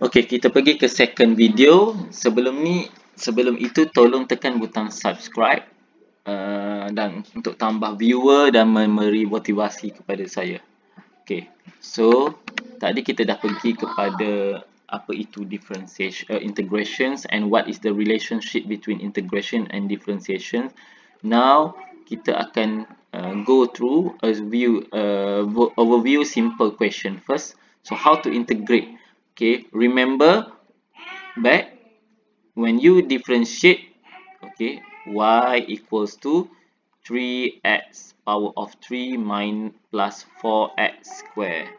Okey, kita pergi ke second video. Sebelum itu tolong tekan butang subscribe dan untuk tambah viewer dan memberi motivasi kepada saya. Okey. So, tadi kita dah pergi kepada apa itu differentiation, integrations, and what is the relationship between integration and differentiation. Now, kita akan go through a overview simple question first. So, how to integrate? Okay, remember back when you differentiate, okay, y equals to 3x power of 3 minus plus 4x square.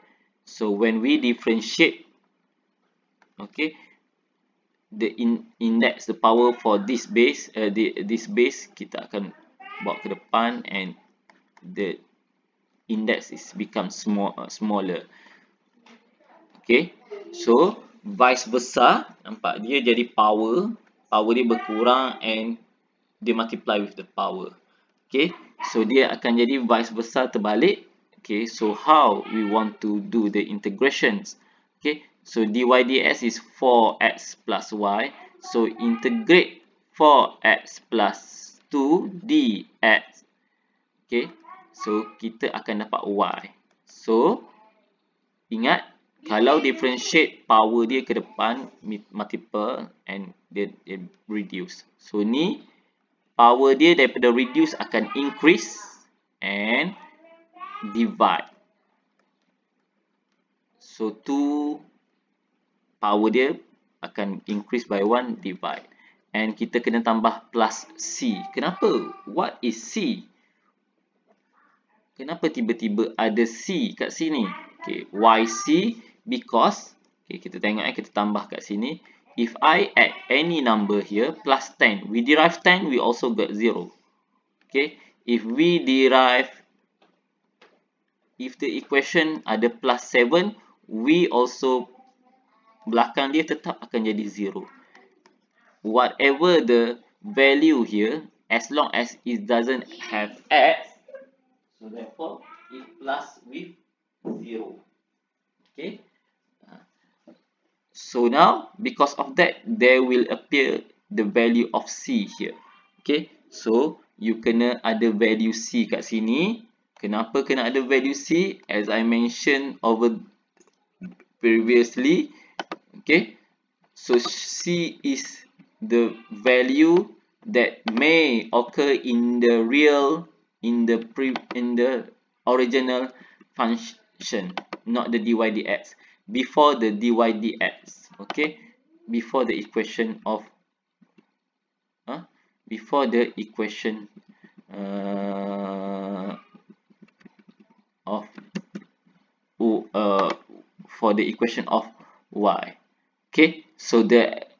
So when we differentiate, okay, the index, the power for this base, this base kita akan bawa ke depan, and the index is become smaller. Okay, so vice versa, nampak dia jadi power dia berkurang and dia multiply with the power. Okay, so dia akan jadi vice versa, terbalik. Okay, so how we want to do the integrations? Okay, so dy dx is 4x plus y. So integrate 4x plus 2 dx. Okay, so kita akan dapat y. So ingat, kalau differentiate, power dia ke depan multiple and dia reduce. So ni power dia daripada reduce akan increase and divide. So 2 power dia akan increase by 1, divide. And kita kena tambah plus C. Kenapa? What is C? Kenapa tiba-tiba ada C kat sini? Okay, YC, because, okay, kita tengok kita tambah kat sini. If I add any number here, plus 10, we derive 10, we also get 0. Okay, if the equation ada plus 7, we also, belakang dia tetap akan jadi 0. Whatever the value here, as long as it doesn't have x, so therefore it plus with 0. Okay. So now, because of that, there will appear the value of C here. Okay. So you kena ada value C kat sini. Kenapa kena ada value C? As I mentioned over previously. Okay. So C is the value that may occur in the original function, not the dy dx, before the dy dx. Okay, before the equation of for the equation of y. Okay, so that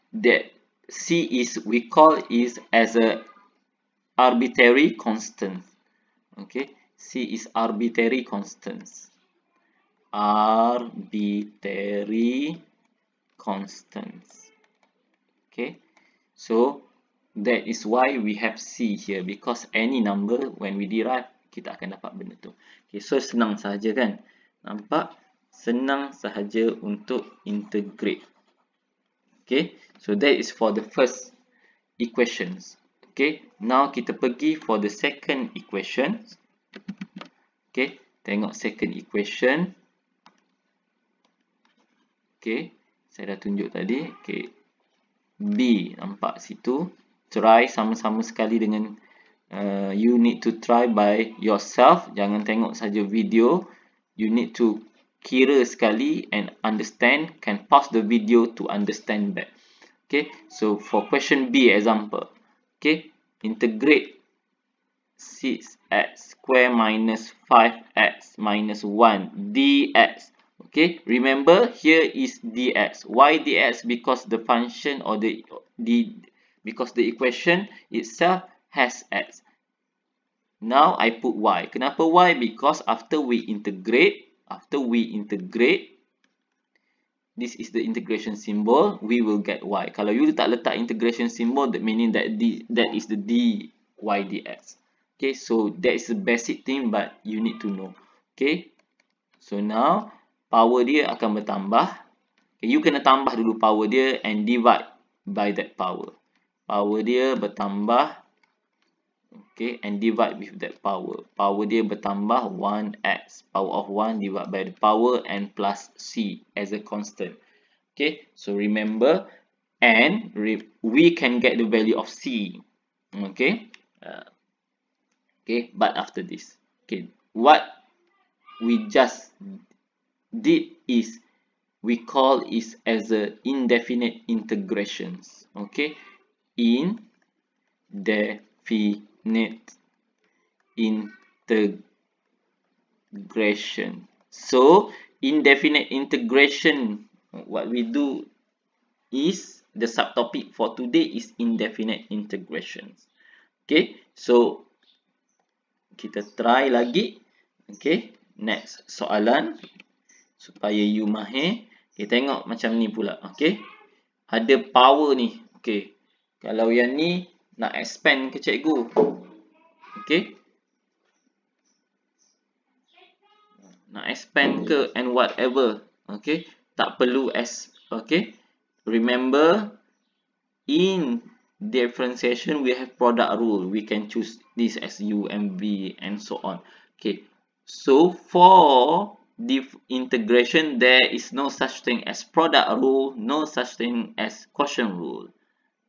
C is, we call is as a arbitrary constant. Okay, C is arbitrary constants. Arbitrary constants. Okay, so that is why we have C here, because any number when we derive, kita akan dapat benda tu. Okay, so senang sahaja kan? Nampak? Senang sahaja untuk integrate. Okay, so that is for the first equations. Okay, now kita pergi for the second equation. Okay, tengok second equation. Okay, saya dah tunjuk tadi. Okay, B, nampak situ. Try sama-sama sekali dengan you need to try by yourself. Jangan tengok saja video. You need to kira sekali and understand. Can pause the video to understand that. Okay, so for question B example. Okay, integrate 6x square minus 5x minus 1 dx. Okay, remember here is dx. Why dx? Because the function or because the equation itself has x. Now I put y. Kenapa y? Because after we integrate, this is the integration symbol, we will get y. Kalau you letak integration symbol, that meaning that that is the dy dx. Okay, so that is the basic thing but you need to know. Okay, so now power dia akan bertambah. Okay, you kena tambah dulu power dia and divide by that power. Power dia bertambah. Okay, and divide with that power. Power dia bertambah 1x. Power of 1 divided by the power and plus c as a constant. Okay, so remember, and we can get the value of c. Okay, okay, but after this, okay, what we just did is we call it as a indefinite integrations. Okay, indefinite integration. So indefinite integration, what we do is the subtopic for today is indefinite integrations. Okay, so kita try lagi. Okay, next soalan supaya you mahir. Okay, tengok macam ni pula. Okay, ada power ni. Okay, kalau yang ni nak expand ke cikgu? Okay, nak expand ke and whatever. Okay, tak perlu okay, remember in differentiation we have product rule. We can choose this as u and v and so on. Okay, so for integration there is no such thing as product rule, no such thing as quotient rule.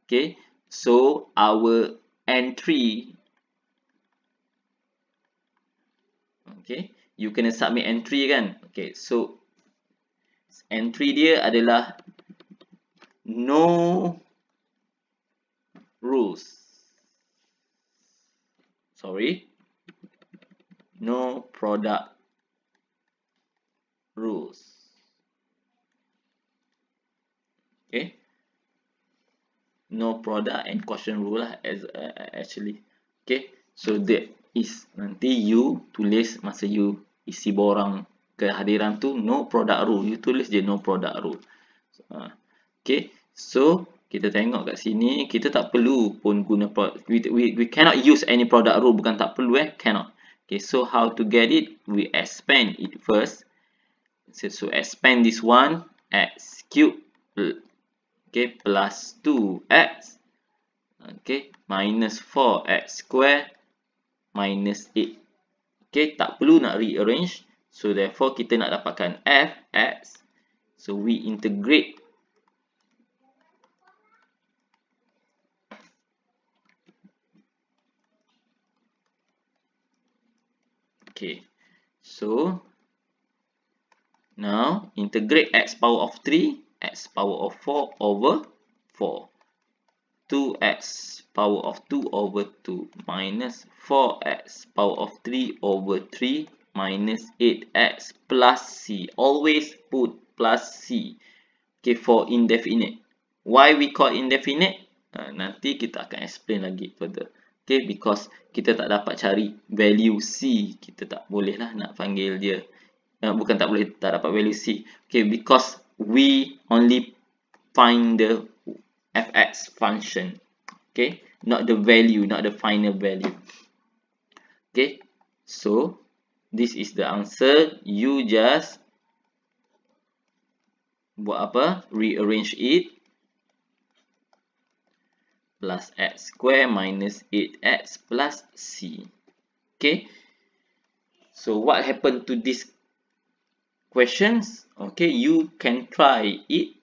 Okay, so our entry, okay, you kena submit entry kan. Okay, so entry dia adalah no rules. Sorry, no product rules. Okay, no product and quotient rule lah as actually. Okay, so that is nanti you tulis masa you isi borang kehadiran tu no product rule. You tulis je no product rule. Okay, so kita tengok kat sini, kita tak perlu pun guna we cannot use any product rule, bukan tak perlu cannot. Okay, so how to get it? We expand it first. So expand this one, x cube, okay, plus 2x, okay, minus 4x square minus 8. Okay, tak perlu nak rearrange. So therefore kita nak dapatkan fx. So we integrate. Okay, so now integrate x power of 3, x power of 4 over 4. 2x power of 2 over 2 minus 4x power of 3 over 3 minus 8x plus c. Always put plus c. Okay, for indefinite. Why we call indefinite? Nanti kita akan explain lagi further. Okay, because kita tak dapat cari value c. Kita tak boleh lah nak panggil dia. Bukan tak boleh, tak dapat value c. Okay, because we only find the fx function. Okay, not the value, not the final value. Okay, so this is the answer. You just buat apa? Rearrange it. Plus x square minus 8x plus c. Okay, so what happened to these questions? Okay, you can try it.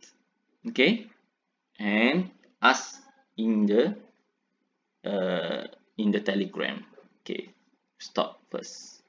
Okay, and ask in the Telegram. Okay, stop first.